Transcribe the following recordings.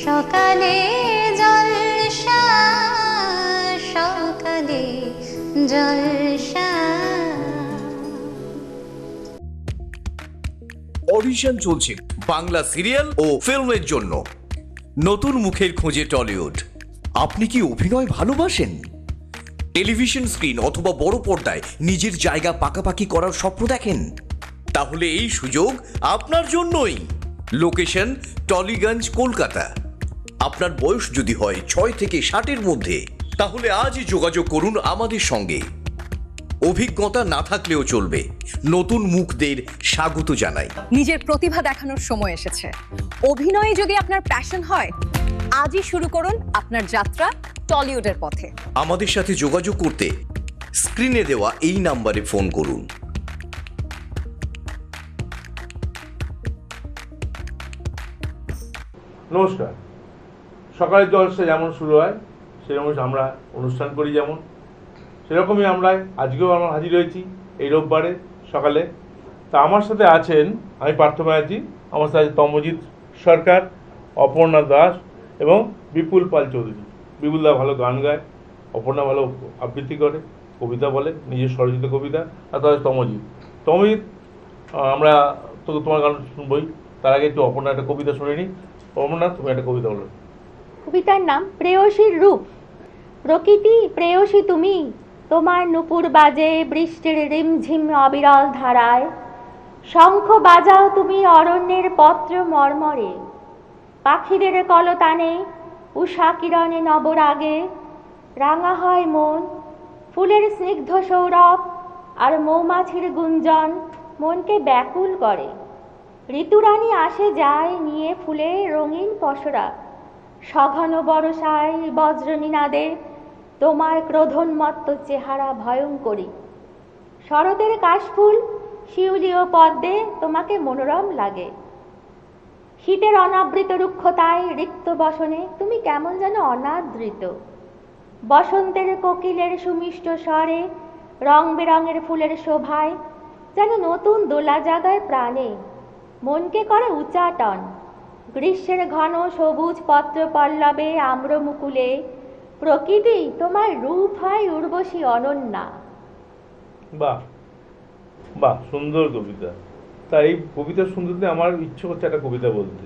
সকালে জলসা, সকালে জলসা। অডিশন চলছে বাংলা সিরিয়াল ও ফিল্মের জন্য। নতুন মুখের খোঁজে টলিউড। আপনি কি অভিনয় ভালোবাসেন? টেলিভিশন স্ক্রিন অথবা বড় পর্দায় নিজের জায়গা পাকাপাকি করার স্বপ্ন দেখেন? তাহলে এই সুযোগ আপনার জন্যই। লোকেশন টলিগঞ্জ, কলকাতা। আপনার বয়স যদি হয় 6 থেকে 60-এর মধ্যে, তাহলে আজই যোগাযোগ করুন আমাদের সঙ্গে। অভিজ্ঞতা না থাকলেও চলবে, নতুন মুখদের স্বাগত জানাই। নিজের প্রতিভা দেখানোর সময় এসেছে। অভিনয়ে যদি আপনার প্যাশন হয়, আজই শুরু করুন আপনার যাত্রা টলিউডের পথে। আমাদের সাথে যোগাযোগ করতে স্ক্রিনে দেওয়া এই নাম্বারে ফোন করুন। নমস্কার। সকালের জলসা যেমন শুরু হয় সেরকম আমরা অনুষ্ঠান করি, যেমন সেরকমই আজকেও আমরা হাজির হয়েছি এই রোববারে সকালে। তা আমার সাথে আছেন, আমি পার্থ ব্যানার্জি, আমার সাথে আছে তমজিৎ সরকার, অপর্ণা দাস এবং বিপুল পাল চৌধুরী। বিপুলদা ভালো গান গায়, অপর্ণা ভালো আবৃত্তি করে, কবিতা বলে, নিজের স্বরচিত কবিতা। আর তাদের তমজিৎ আমরা তো তোমার গান শুনবই, তার আগে একটু অপর্ণা একটা কবিতা শুনে নিই। অপর্ণা, তুমি একটা কবিতা বলো। কবিতার নাম প্রেয়সীর রূপ। প্রকৃতি প্রেয়সী তুমি, তোমার নুপুর বাজে বৃষ্টির রিমঝিম অবিরল ধারায়। শঙ্খ বাজাও তুমি অরণ্যের পত্র মর্মরে, পাখিদের কলতানে উষা কিরণে নবরাগে। রাঙা হয় মন, ফুলের স্নিগ্ধ সৌরভ আর মৌমাছির গুঞ্জন মনকে ব্যাকুল করে। ঋতুরানী আসে যায় নিয়ে ফুলের রঙিন পসরা, সঘন বরষায় বজ্রনিনাদে তোমার ক্রোধোন্মত্ত চেহারা ভয়ঙ্করী। শরতের কাশফুল শিউলি ও পদ্মে তোমাকে মনোরম লাগে। শীতের অনাবৃত রুক্ষতায় রিক্ত বসনে তুমি কেমন যেন অনাদৃত। বসন্তের কোকিলের সুমিষ্ট স্বরে রং বেরঙের ফুলের শোভায় যেন নতুন দোলা জাগায় প্রাণে, মনকে করে উচাটন। গ্রীষ্মের ঘন সবুজ পত্র পল্লবে আম্রমুকুলে প্রকৃতি তোমার রূপ হয় উর্বশী অনন্যা। বাহ বাহ, সুন্দর কবিতা। তাই এই কবিতা শুনতে আমার ইচ্ছে করছে একটা কবিতা বলতে।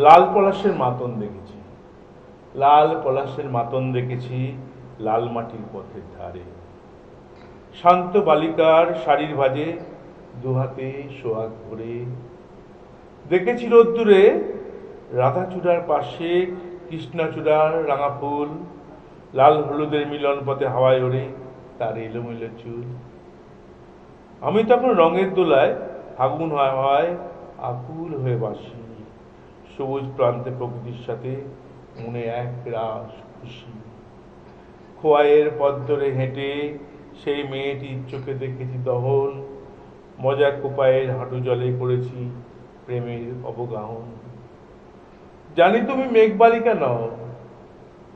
লাল পলাশের মাতন দেখেছি, লাল পলাশের মাতন দেখেছি লাল মাটির পথের ধারে। শান্ত বালিকার শাড়ির ভাজে দুহাতে সোহাগ ভরে। দেখেছি রোদ্দুরে রাধাচূড়ার পাশে কৃষ্ণচূড়ার রাঙা ফুল, লাল হলুদের মিলন পথে হাওয়ায় ওড়ে তার এলোমেলো চুল। আমি তখন রঙের দোলায় ফাগুন হয় আকুল হয়ে বাসি, সবুজ প্রান্তে প্রকৃতির সাথে মনে এক রাস খুশি। খোয়াইয়ের পথ ধরে হেঁটে সেই মেয়েটির চোখে দেখেছি দহন, মজা কোপায়ের হাঁটু জলে করেছি প্রেমের অবগাহন। জানি তুমি মেঘবালিকা নও,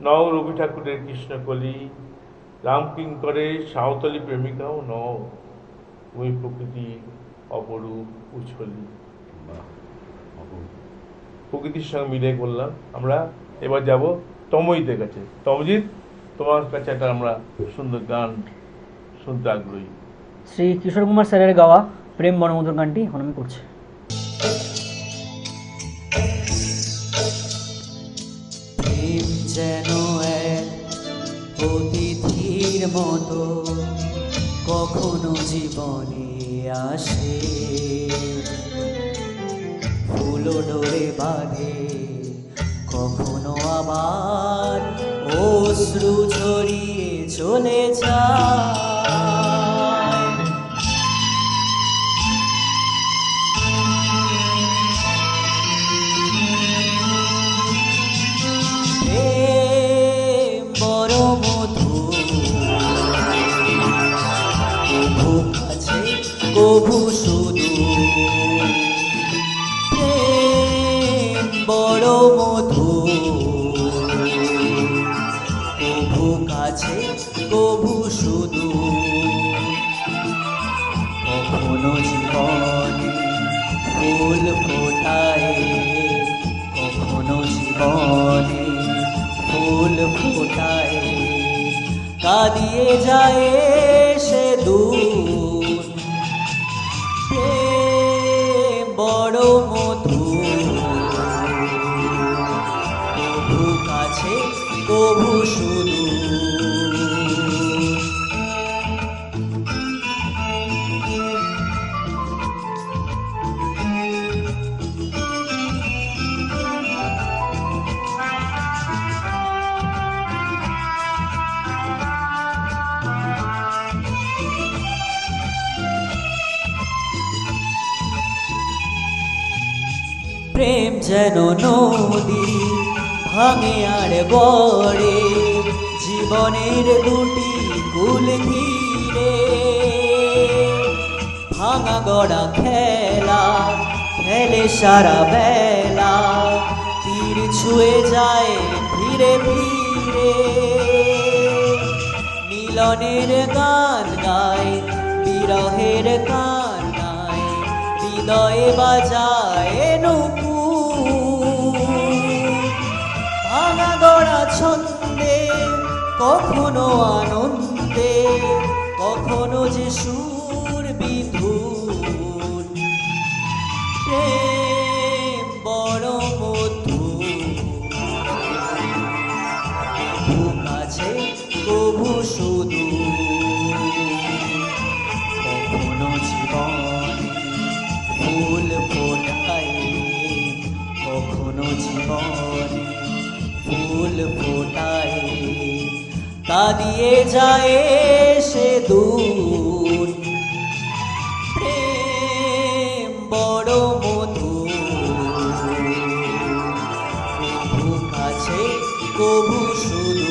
নও রবি ঠাকুরের কৃষ্ণকলি, রামকিঙ্করের সাঁওতালি প্রেমিকাও নও, তুমি প্রকৃতির অপরূপ উছলি। প্রকৃতির সঙ্গে মিলে করলাম আমরা। এবার যাব তমজিতের কাছে। তমজিৎ, তোমার কাছে একটা আমরা সুন্দর গান শুনতে আগ্রহী। শ্রী কিশোর কুমার স্যারের গাওয়া প্রেম বনমধুর গানটি এখন আমি করছি। প্রেম যেন এক অতিথির মতো কখনো জীবনে আসে, ফুল ডোরে বাঁধে, কখনো আবার অশ্রু ঝরিয়ে চলে যায়। বড় মধুর, কভু কাছে কভু সুদূর। প্রেম বড় মধুর, কভু কাছে কভু সুদূর। কখনো জীবনে ফুল ফোটায়, কখনো কাঁদিয়ে যায় সে দূর প্রেম বড় মধুর কভু কাছে কভু সুদূর প্রেম যেন নদী ভাঙে আর গড়ে জীবনের দুটি কুল ঘিরে ভাঙা গড়া খেলা খেলে সারা বেলা তীর ছুঁয়ে যায় ধীরে ধীরে মিলনের গান গায় বিরহের গান গায় হৃদয়ে বাজায় নুপুর ভাঙা গড়া ছন্দে কখনো আনন্দে কখনো যে সুর বিধুর প্রেম বড় মধুর কভু কাছে কভু সুদূর কখনো জীবনে ফুল ফোটায় কখনো জীবনে ফুল ফোটায় কাঁদিয়ে যায় সে দূর প্রেম বড় মধুর কভু কাছে কভু সুদূর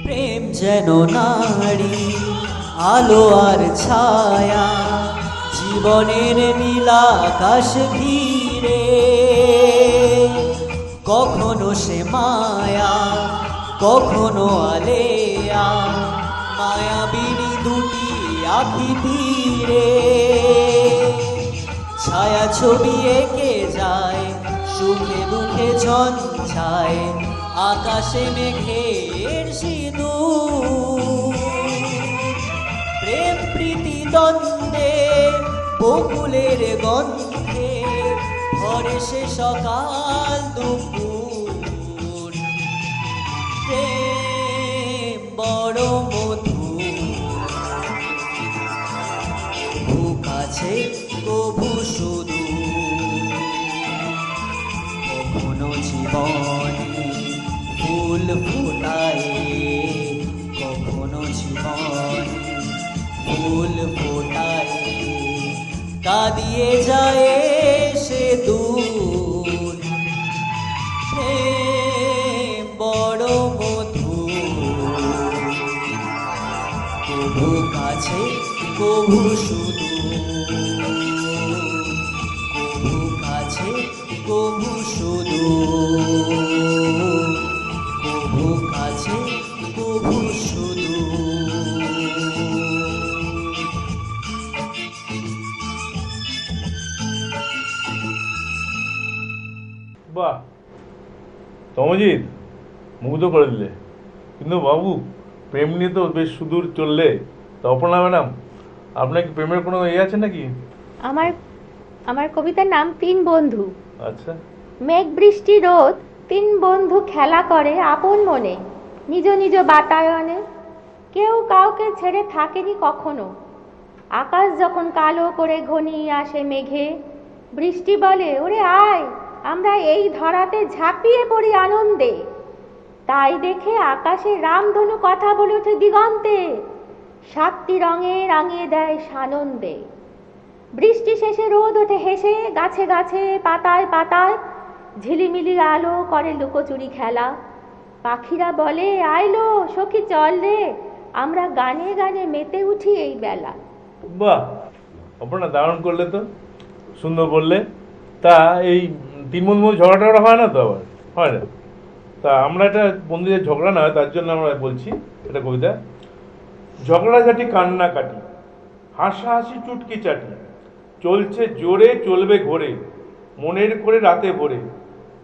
প্রেম যেন নারী আলো আর ছায়া জীবনের নীলা আকাশ ঘিরে কখনো সে মায়া কখনো আলেয়া মায়াবিনী দুটি আঁখি তীরে ছায়া ছবি এঁকে যায় সুখে দুঃখে ঝঞ্ঝায় আকাশে মেঘের সিঁদুর প্রেম প্রীতি দ্বন্দ্বে বকুলের গন্ধে ভরে সে সকাল দুপুর প্রেম বড় মধুর কভু কাছে কভু সুদূর কখনো জীবনে ফুল ফোটায় কখনো জীবনে ফুল ফোটায় কাঁদিয়ে যায় সে দূর প্রেম বড় মধুর কভু কাছে কভু সুদূর কভু কাছে কভু সুদূর কভু কাছে কভু সুদূর বাহ, তমজিৎ মুগ্ধ করে দিলে। কিন্তু বাবু, প্রেম নিয়ে তো বেশ সুদূর চললে। তো অপর্ণা ম্যাডাম, আপনার কি প্রেমের কোনো আছে নাকি? আমার আমার কবিতার নাম তিন বন্ধু। আচ্ছা। মেঘ বৃষ্টি রোদ তিন বন্ধু খেলা করে আপন মনে নিজ নিজ বাতায়নে, কেউ কাউকে ছেড়ে থাকেনি কখনো। আকাশ যখন কালো করে ঘনিয়ে আসে মেঘে, বৃষ্টি বলে ওরে আয় আমরা এই ধরাতে ঝাঁপিয়ে পড়ি আনন্দে। তাই দেখে আকাশে রামধনু কথা বলে ওঠে দিগন্তে, সাতটি রঙে রাঙিয়ে দেয় সানন্দে। বৃষ্টি শেষে রোদ ওঠে হেসে গাছে গাছে পাতায় পাতায়, ঝিলিমিলি আলো করে লুকোচুরি খেলা। পাখিরা বলে আইলো সখী চল রে, আমরা গানে গানে মেতে উঠি এই বেলা। বাহ, অপর্ণা দারুণ করলে তো। সুন্দর বললে। তা এই তিন বন্ধুর মধ্যে ঝগড়া টগড়া হয় না তো? আবার হয় না? তা আমরা এটা বন্ধুদের ঝগড়া না হয় তার জন্য আমরা বলছি এটা কবিতা। ঝগড়াঝাটি কান্নাকাটি, হাসাহাসি চুটকি চাটি, চলছে জোরে চলবে ঘোরে, মনের করে রাতে ভোরে,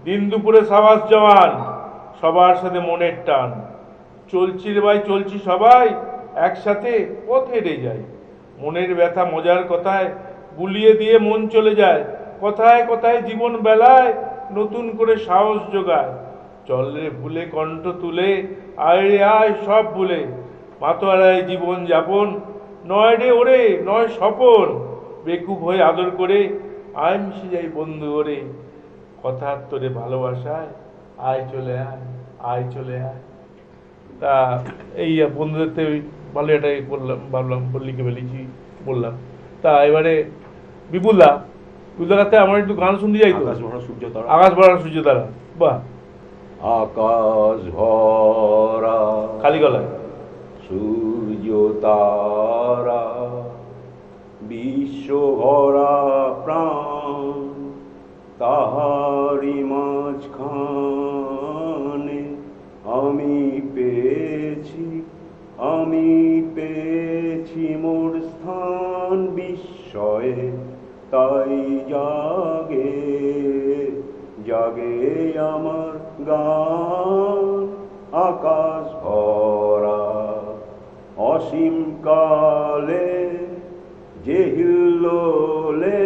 দিন দুপুরে সাবাস জওয়ান, সবার সাথে মনের টান, চলছি রে ভাই চলছি সবাই একসাথে পথ হেঁটে যাই, মনের ব্যথা মজার কথায় গুলিয়ে দিয়ে মন চলে যায়, কথায় কথায় জীবন বেলায় নতুন করে সাহস জোগায়, চল রে ভুলে কণ্ঠ তুলে, আয় রে আয় সব ভুলে, মাতোয়ারায় জীবন যাপন নয় রে ওরে নয় স্বপন, বেকুব হয়ে আদর করে আয় মিশে যাই বন্ধু ওরে, কথার তোরে ভালোবাসায় আয় চলে আয় আয় চলে আয়। তা এই বন্ধুদের ওই ভালো এটাই বললাম, ভাবলাম লিখে ফেলেছি বললাম। তা এবারে বিপুলদা কাছে আমার একটু গান শুনতে যাই তো। আকাশ ভরা সূর্য তারা, বাহ। আকাশ ভরা খালি গলায় সূর্য তারা, বিশ্ব ভরা প্রাণ, তাহারি মাঝখানে আমি পেয়েছি মোর স্থান বিস্ময়ে, তাই জাগে জাগে আমার গান। আকাশ ভরা অসীম কালে যে হিল্লোলে,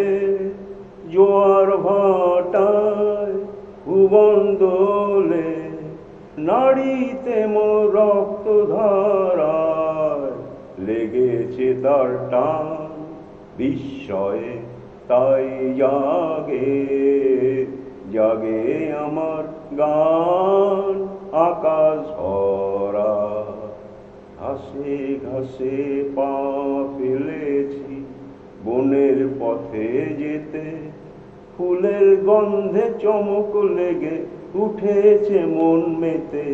জোয়ার ভাটায় ভুবন দোলে, নাড়িতে মোর রক্ত ধারায় লেগেছে তার টান বিস্ময়ে, তাই জাগে জাগে আমার গান। আকাশ ভরা ঘাসে ঘাসে পা ফেলেছি বনের পথে যেতে, ফুলের গন্ধে চমক লেগে উঠেছে মন মেতে,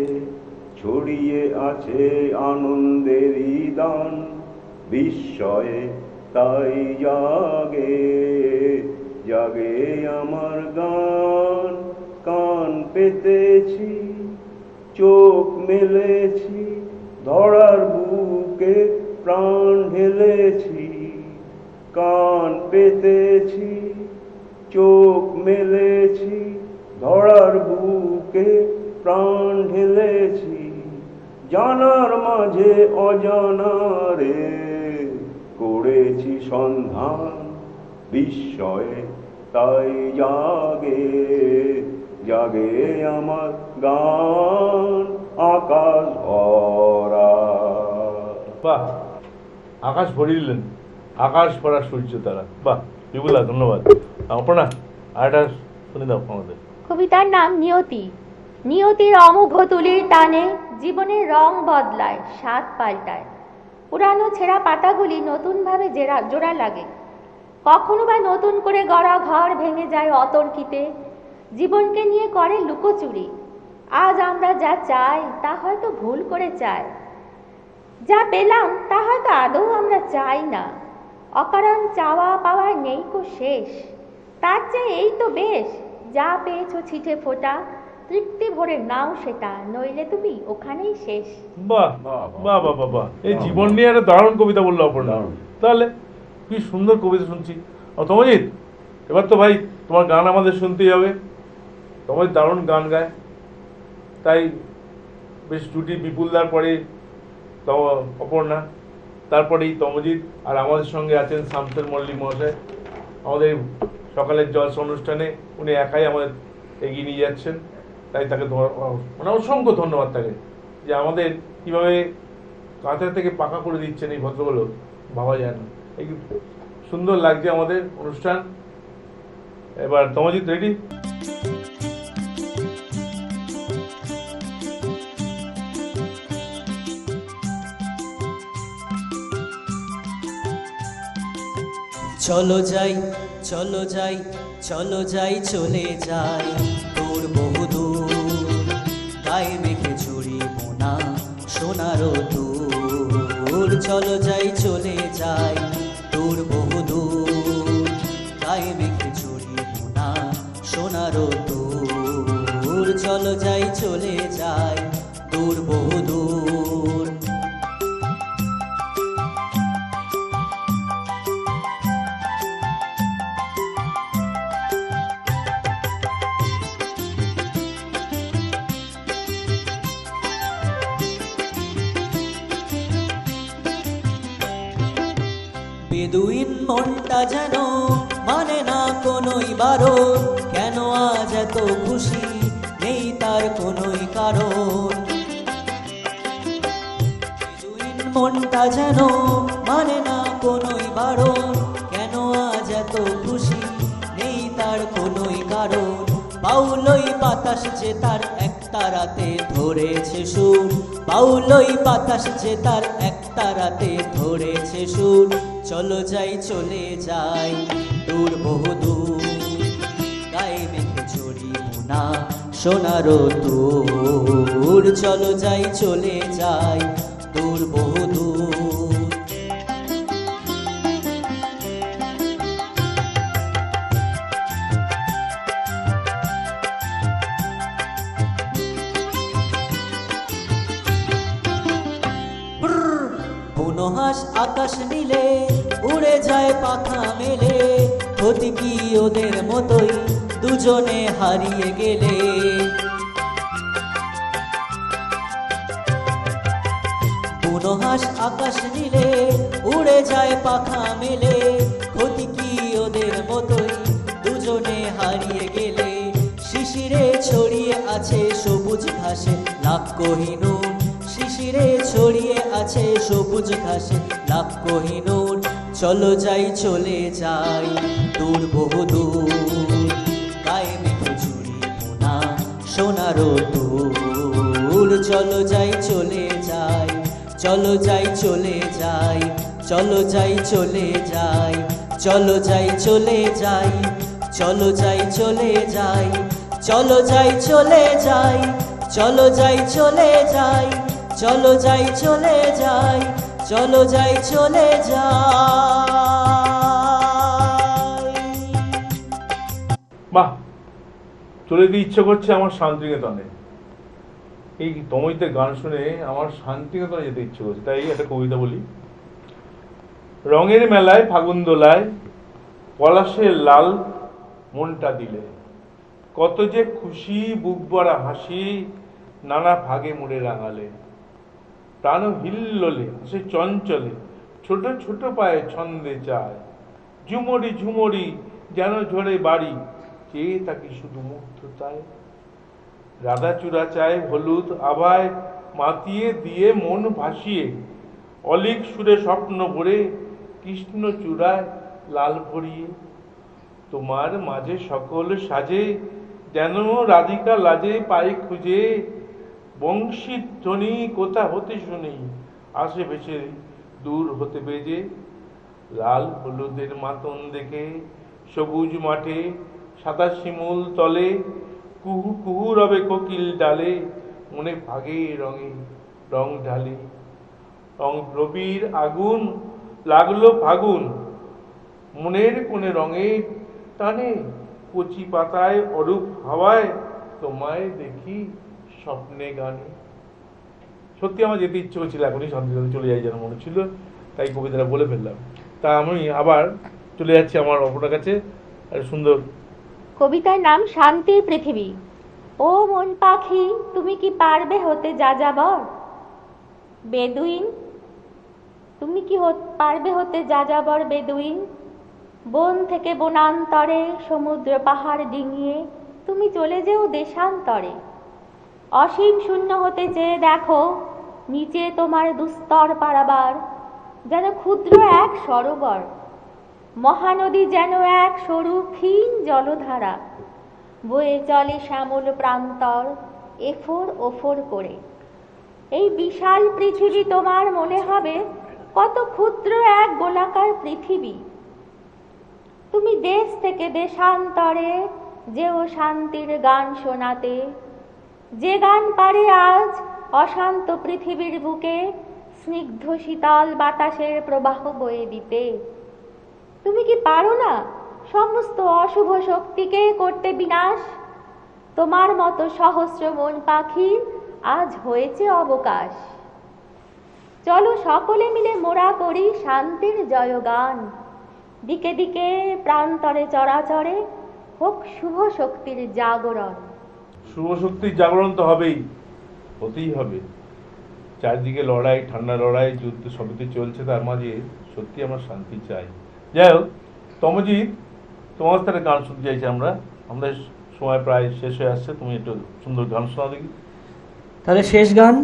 ছড়িয়ে আছে আনন্দেরই দান বিস্ময়ে, তাই জাগে জাগে আমার গান। কান পেতেছি চোখ মেলেছি, ধরার বুকে প্রাণ ঢেলেছি, কান পেতেছি চোখ মেলেছি, ধরার বুকে প্রাণ ঢেলেছি, জানার মাঝে অজানারে করেছি সন্ধান বিস্ময়ে, তাই জাগে জাগে আমার গান। আকাশ ভরা, বাহ, আকাশ ভরিয়ে দিলেন, আকাশ ভরা সূর্য তারা, বাহ বিপুলা ধন্যবাদ। অপর্ণা আরেকটা শুনে দাও আমাদের। কবিতার নাম নিয়তি। নিয়তির অমোঘ তুলির টানে জীবনের রং বদলায়, স্বাদ পাল্টায়, পুরানো ছেঁড়া পাতাগুলি নতুনভাবে জোড়া লাগে, কখনো বা নতুন করে গড়া ঘর ভেঙে যায় অতর্কিতে, জীবনকে নিয়ে করে লুকোচুরি। আজ আমরা যা চাই তা হয়তো ভুল করে চাই, যা পেলাম তা হয়তো আদৌ আমরা চাই না, অকারণ চাওয়া পাওয়ার নেই কো শেষ, তার চেয়ে এই তো বেশ, যা পেয়েছো ছিটে ফোটা, তৃপ্তি ভরে নাও সেটা, নইলে তুমি ওখানেই শেষ। বাহ বাহ বাহ বাহ বাহ, এই জীবন নিয়ে একটা দারুণ কবিতা বললো অপর্ণা। তাহলে কি সুন্দর কবিতা শুনছি। তমজিৎ, এবার তো ভাই তোমার গান আমাদের শুনতেই হবে। তোমার দারুণ গান গায়, তাই বেশ জুটি বিপুলদার পরে অপর্ণা, তারপরেই তমজিৎ, আর আমাদের সঙ্গে আছেন শামসুল মল্লিক মহাশয়। আমাদের সকালের জলসা অনুষ্ঠানে উনি একাই আমাদের এগিয়ে নিয়ে যাচ্ছেন, তাই তাকে মানে অসংখ্য ধন্যবাদ তাকে, যে আমাদের কীভাবে কাঁচা থেকে পাকা করে দিচ্ছেন এই ভদ্রগুলো, ভাবা যায় না। এই সুন্দর লাগছে আমাদের অনুষ্ঠান। এবার তমজিৎ রেডি? চলো যাই চলো যাই চলো যাই চলে যাই তোর বহুদূর, গায়ে মেখে চুরি মোনা সোনারো দূর। চলো যাই চলে যাই তোর বহুদূর, গায়ে মেখে সোনারও দূর চলো যাই চলে যাই দূর বহু দূর বেদুইন মনটা যেন মানে না কোনোই বারণ কেন আজ এত খুশি নেই তার কোনোই কারণ বেদুইন মনটা যেন মানে না কোনোই বারণ কেন আজ এত খুশি নেই তার কোনোই কারণ বাউলই বাতাস যে তার একটা রাতে ধরেছে সুর বাউলই বাতাস যে তার একটা রাতে ধরেছে সুর চলো যাই চলে যাই দূর বহু দূর গায়ে মেঘে চড়ি মোনা সোনারও দূর চলো যাই চলে যাই দূর বহু দূর বুনোহাস আকাশ নীলে উড়ে যায় পাখা মেলে ক্ষতি কি ওদের মতোই দুজনে হারিয়ে গেলে বুনোহাস আকাশ নীলে উড়ে যায় পাখা মেলে ক্ষতি কি ওদের মতোই দুজনে হারিয়ে গেলে শিশিরে ছড়িয়ে আছে সবুজ ঘাসে লাভ কোহিনূর শিশিরে ছড়িয়ে আছে সবুজ ঘাসে লাভ কোহিনূর চলো যাই চলে যাই দূর বহু দূর গায়ে মেঘে চুরি মোনা সোনারও দূর চলো যাই চলে যাই চলো যাই চলে যাই চলো যাই চলে যাই চলো যাই চলে যাই চলো যাই চলে যাই চলো যাই চলে যাই চলো যাই চলে যাই চলো যাই চলে যাই চলো যাই চলে যাই বাহ, চলে যেতে ইচ্ছে করছে আমার শান্তিনিকেতনে। এই তমৈতের গান শুনে আমার শান্তিনিকেতনে যেতে ইচ্ছে করছে। তাই একটা কবিতা বলি। রঙের মেলায় ফাগুন দোলায় পলাশের লাল মনটা দিলে কত যে খুশি বুক ভরা হাসি নানা ভাগে মুড়ে রাঙালে প্রাণ হিল্লোলে সে চঞ্চলে ছোট ছোট পায়ে ছন্দে চায় ঝুমরি ঝুমরি যেন ঝরে বাড়ি চেয়ে তাকে শুধু মুগ্ধতায় রাধা চূড়া চায় হলুদ আভায় মাতিয়ে দিয়ে মন ভাসিয়ে অলিক সুরে স্বপ্ন ভরে কৃষ্ণ চূড়ায় লাল ভরিয়ে তোমার মাঝে সকল সাজে যেন রাধিকা লাজে পায়ে খুঁজে বংশী ধ্বনি কোথা হতে শুনি আসে ভেসে দূর হতে বেজে লাল হলুদের মাতন দেখে সবুজ মাঠে সাদা শিমুল তলে কুহু কুহু রবে কোকিল ডালে মনে ভাগে রঙে রং ঢালে রং রবির আগুন লাগলো ফাগুন মনের কোণে রঙে টানে কচি পাতায় অরূপ হাওয়ায় তোমায় দেখি স্বপ্নে গানে। সত্যি আমার যেতে ইচ্ছে করছিল, এখনই শান্তিনিকেতনে চলে যাই যেন মনে ছিল, তাই কবিতাটা বলে ফেললাম। তা আমি আবার চলে যাচ্ছি আমার অপরার কাছে। আর সুন্দর কবিতার নাম শান্তির পৃথিবী। ও মন পাখি, তুমি কি পারবে হতে যাযাবর? বেদুইন, তুমি কি পারবে হতে যাযাবর বেদুইন? বন থেকে বনান্তরে, সমুদ্র পাহাড় ডিঙিয়ে তুমি চলে যেও দেশান্তরে। অসীম শূন্য হতে চেয়ে দেখো নিচে তোমার দুস্তর পারাবার, যেন ক্ষুদ্র এক সরোবর, মহানদী যেন এক সরু ক্ষীণ জলধারা, বয়ে চলে শ্যামল প্রান্তর এফোর ওফোর করে। এই বিশাল পৃথিবী তোমার মনে হবে কত ক্ষুদ্র এক গোলাকার পৃথিবী। তুমি দেশ থেকে দেশান্তরে যেও শান্তির গান শোনাতে, যে গান পারে আজ অশান্ত পৃথিবীর বুকে স্নিগ্ধ শীতল বাতাসের প্রবাহ বয়ে দিতে। তুমি কি পারো না সমস্ত অশুভ শক্তিকে করতে বিনাশ। তোমার মতো সহস্র মন পাখির আজ হয়েছে অবকাশ। চলো সকলে মিলে মোরা করি শান্তির জয়গান। দিকে দিকে প্রান্তরে চরাচরে হোক শুভ শক্তির জাগরণ। শুভ শক্তির জাগরণ তো হবেই, হতেই হবে। চারদিকে লড়াই, ঠান্ডা লড়াই, যুদ্ধ সবই চলছে, তার মাঝে সত্যি আমরা শান্তি চাই। যাই হোক, তমজিৎ, তোমার কাছ থেকে গান শুনতে চাইছি আমরা। আমাদের সময় প্রায় শেষ হয়ে আসছে, তুমি একটু সুন্দর গান শোনাও দেখি। তাহলে শেষ গান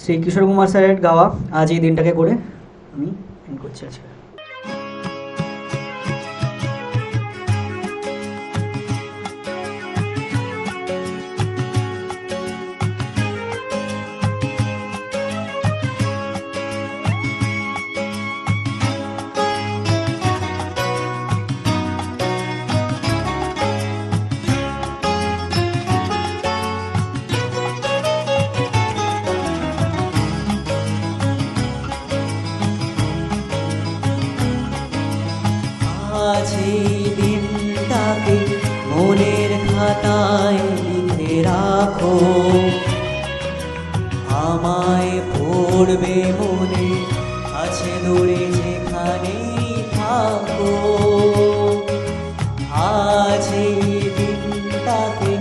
শ্রী কিশোর কুমার স্যারের গাওয়া আজ এই দিনটাকে করে আমি এন্ড করছি আজকে। আজ এই দিনটাকে মনের খাতায় লিখে রাখো, আমায় পড়বে মনে আছে দূরে যেখানেই থাকো। আজ এই দিনটাকে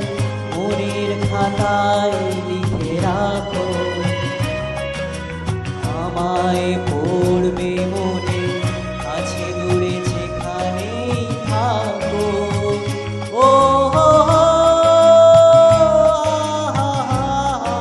মনের খাতায় লিখে রাখো, আমায় পড়বে মনে আছে দূরে যেখানেই থাকো। ও হো হো, আহা হা হা,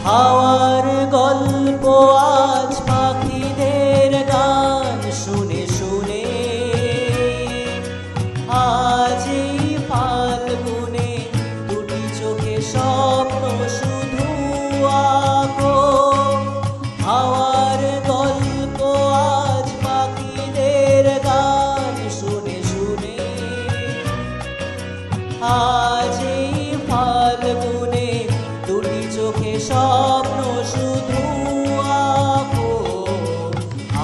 হাওয়ার গল্প আজ পাখিদের গান শুনে শুনে, আজ এই ফাল্গুনে দুটি চোখে স্বপ্ন শুধু আঁকো। হাওয়ার গল্প আজ পাখিদের গান শুনে শুনে, আজ এই ফাল্গুনে দুটি চোখে স্বপ্ন শুধু আঁকো।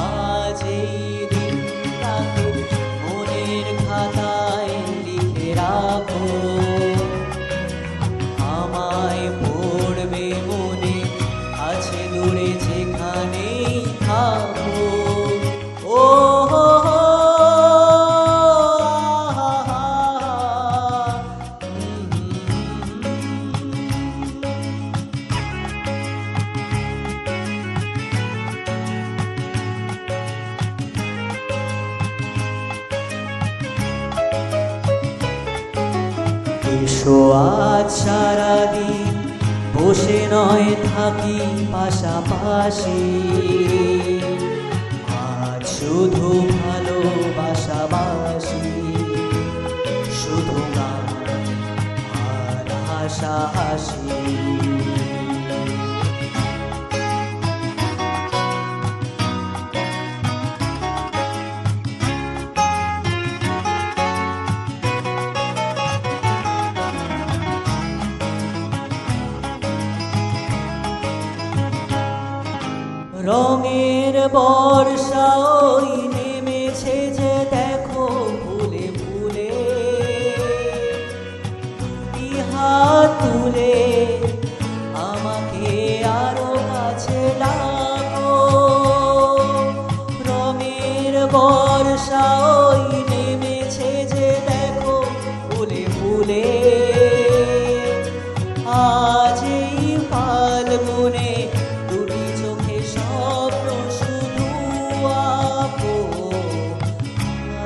আজ এই দিনটাকে মনের খাতায় লিখে রাখো, আমায় পড়বে মনে আছে দূরে যেখানেই থাকো। ও হো হো, আহা হা হা, এসো আজ সারাদিন বসে নয় থাকি পাশাপাশি, আজ শুধু ভালোবাসাবাসি, শুধু গান আর হাসাহাসি। রঙের বর্ষা ওই নেমেছে যে দেখো ফুলে ফুলে, হাত তুলে আমাকে আরো কাছে ডাকো। রঙের বর্ষা ওই নেমেছে যে দেখো ফুলে ফুলে, আজ এই ফাল্গুনে দুটি চোখে স্বপ্ন শুধু আঁকো।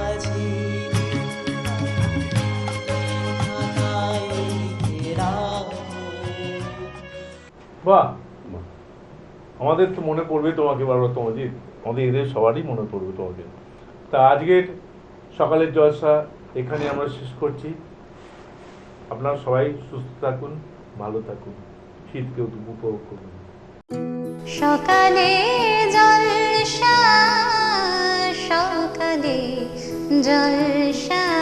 আজ এই খাতায় লিখে রাখো। বাহ, আমাদের তো মনে পড়বে তোমাকে বারবার, তোমাদের আমাদের এদের সবারই মনে পড়বে তোমাকে। তা আজকের সকালের জলসা এখানে আমরা শেষ করছি। আপনারা সবাই সুস্থ থাকুন, ভালো থাকুন, শীতকে উপভোগ করুন। সকালে জলসা, সকালে জলসা।